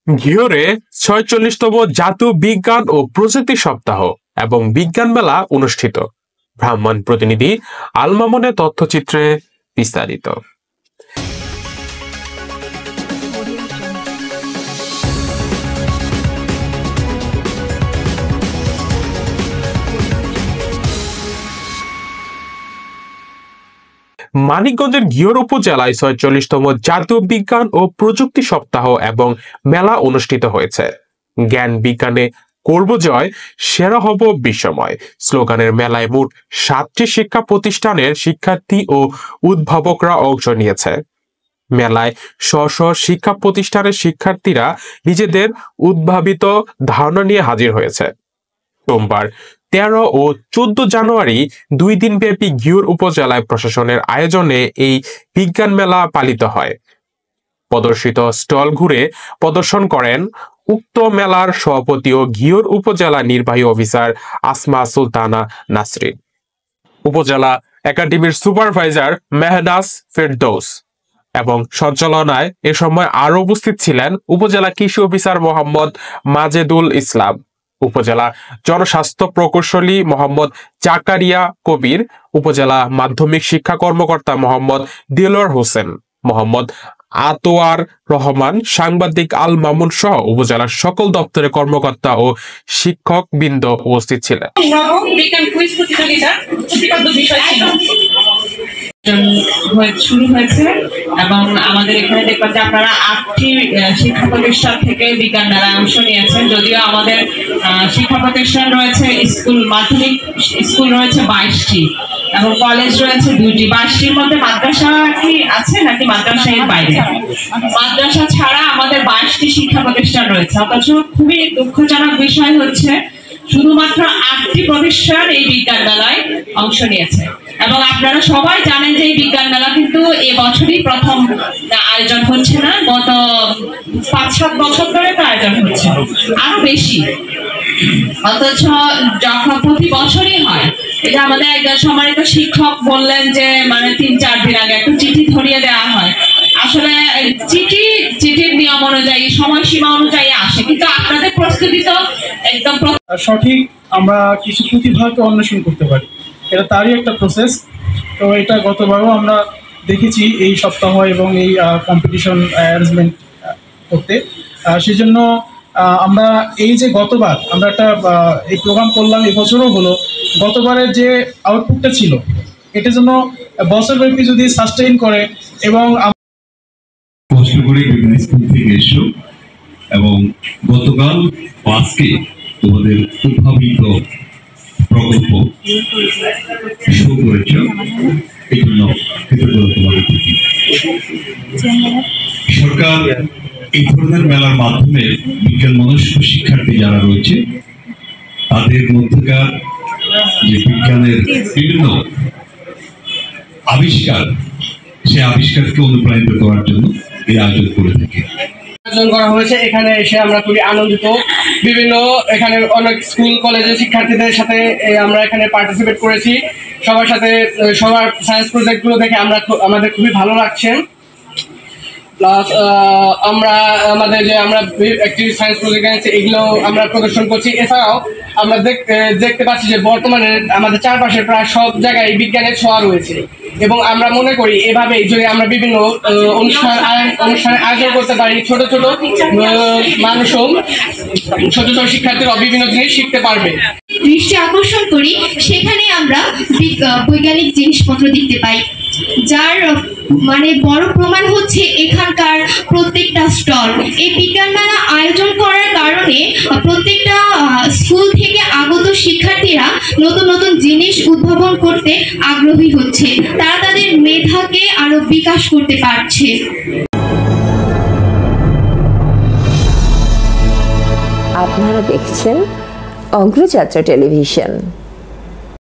ঘিওরে ৪৬তম জাতীয় বিজ্ঞান ও প্রযুক্তি সপ্তাহ এবং বিজ্ঞান মেলা অনুষ্ঠিত। ব্রাহ্মণ প্রতিনিধি আল মামুনের তথ্যচিত্রে বিস্তারিত। মানিকগঞ্জের ঘিওর উপজেলায় ৪৬তম জাতীয় বিজ্ঞান ও প্রযুক্তি সপ্তাহ এবং মেলা অনুষ্ঠিত হয়েছে। জ্ঞান বিজ্ঞানে করব জয়, সেরা হব বিশ্বময় স্লোগানের মেলায় মোট ৭টি শিক্ষা প্রতিষ্ঠানের শিক্ষার্থী ও উদ্ভাবকরা অংশ নিয়েছে। মেলায় স্ব শিক্ষা প্রতিষ্ঠানের শিক্ষার্থীরা নিজেদের উদ্ভাবিত ধারণা নিয়ে হাজির হয়েছে। সোমবার ১৩ ও ১৪ জানুয়ারি ২ দিনব্যাপী ঘিওর উপজেলায় প্রশাসনের আয়োজনে এই বিজ্ঞান মেলা পালিত হয়। প্রদর্শিত স্টল ঘুরে প্রদর্শন করেন উক্ত মেলার সভাপতি ও ঘিওর উপজেলা নির্বাহী অফিসার আসমা সুলতানা নাসরিন। উপজেলা একাডেমির সুপারভাইজার মেহনাজ ফেরদৌস এবং সঞ্চালনায় এ সময় আরো উপস্থিত ছিলেন উপজেলা কৃষি অফিসার মোহাম্মদ মাজেদুল ইসলাম, উপজেলা জনস্বাস্থ্য প্রকৌশলী মোহাম্মদ জাকারিয়া কবির, উপজেলা মাধ্যমিক শিক্ষা কর্মকর্তা মোহাম্মদ দিলওয়ার হোসেন, মোহাম্মদ আতোয়ার রহমান, সাংবাদিক আল মামুন সহ উপজেলার সকল দপ্তরের কর্মকর্তা ও শিক্ষক বৃন্দ উপস্থিত ছিলেন। শুরু হয়েছে এবং আমাদের এখানে দেখবেন যে আপনারা ৮টি শিক্ষা প্রতিষ্ঠান থেকে বিজ্ঞান মেলায় অংশ নিয়েছেন। যদিও আমাদের শিক্ষা প্রতিষ্ঠান রয়েছে, স্কুল মাধ্যমিক স্কুল রয়েছে ২২টি এবং কলেজ রয়েছে ২টি। ২২টির মধ্যে মাদ্রাসা কি আছে নাকি মাদ্রাসা এর বাইরে? মাদ্রাসা ছাড়া আমাদের ২২টি শিক্ষা প্রতিষ্ঠান রয়েছে। অথচ খুবই দুঃখজনক বিষয় হচ্ছে শুধুমাত্র ৮টি প্রতিষ্ঠান এই বিজ্ঞান মেলায় অংশ নিয়েছে। এবং আপনারা সবাই জানেন যে এই বিজ্ঞান মেলা কিন্তু এবছরই প্রথম আয়োজন হচ্ছে না, গত ৫-৭ বছর ধরে তো আয়োজন হচ্ছে, আরো বেশি। অথচ যখন প্রতি বছরই হয়, এটা আমাদের একজন সম্মানিত শিক্ষক বললেন যে মানে ৩-৪ দিন আগে একটা চিঠি ধরিয়ে দেওয়া হয়। আসলে চিঠির নিয়ম অনুযায়ী সময়সীমা অনুযায়ী আসে, কিন্তু আপনাদের প্রস্তুতি তো একদম সঠিক। আমরা কিছু প্রতিভাকে অন্বেষণ করতে পারি, এটা তারই একটা প্রসেস। তো এটা গতবারও আমরা দেখেছি এই সপ্তাহ এবং এই কম্পিটিশন অ্যারেঞ্জমেন্ট করতে। সেজন্য আমরা এই যে গতবার আমরা একটা এই প্রোগ্রাম করলাম, এবছরও হলো, গতবারের যে আউটপুটটা ছিল এটা যেন বছরব্যাপী যদি সাস্টেইন করে এবং কষ্ট করে বিভিন্ন স্কুল থেকে এসো এবং গতকাল আজকে তোমাদের উদ্ভাবিত প্রকল্প শুরু করেছ, এই জন্য কৃতজ্ঞতা তোমাদের প্রতি। সরকার এই ধরনের মেলার মাধ্যমে বিজ্ঞান মনস্ক শিক্ষার্থী যারা রয়েছে তাদের মধ্যকার যে বিজ্ঞানের বিভিন্ন আবিষ্কার, সে আবিষ্কারকে অনুপ্রাণিত করার জন্য এই আয়োজন করে থাকে। আয়োজন করা হয়েছে, এখানে এসে আমরা খুবই আনন্দিত। বিভিন্ন এখানে অনেক স্কুল কলেজের শিক্ষার্থীদের সাথে আমরা এখানে পার্টিসিপেট করেছি। সবার সাথে সবার সায়েন্স প্রজেক্টগুলো দেখে আমাদের খুবই ভালো লাগছে। প্লাস আমরা আমাদের যে আমরা একটি সায়েন্স প্রজেক্ট আছে এগুলো আমরা প্রদর্শন করছি। এছাড়াও আমরা দেখতে পাচ্ছি যে বর্তমানে আমাদের চারপাশে প্রায় সব জায়গায় বিজ্ঞানের ছোঁয়া রয়েছে এবং আমরা মনে করি এভাবেই যদি আমরা বিভিন্ন অনুষ্ঠানে আয়োজন করতে পারি, ছোট ছোট মানুষও ছোট ছোট শিক্ষার্থীরা বিভিন্ন জিনিস শিখতে পারবে। দৃষ্টি আকর্ষণ করি, সেখানে আমরা বৈজ্ঞানিক জিনিসপত্র দেখতে পাই, যার মানে বড় প্রমাণ হচ্ছে এখানকার প্রত্যেকটা স্টল। এই বিজ্ঞান মেলা আয়োজন করার কারণে প্রত্যেকটা স্কুল থেকে আগত শিক্ষার্থীরা নতুন নতুন জিনিস উদ্ভাবন করতে আগ্রহী হচ্ছে, তারা তাদের মেধাকে আরো বিকাশ করতে পারছে। আপনারা দেখছেন অগ্রযাত্রা টেলিভিশন।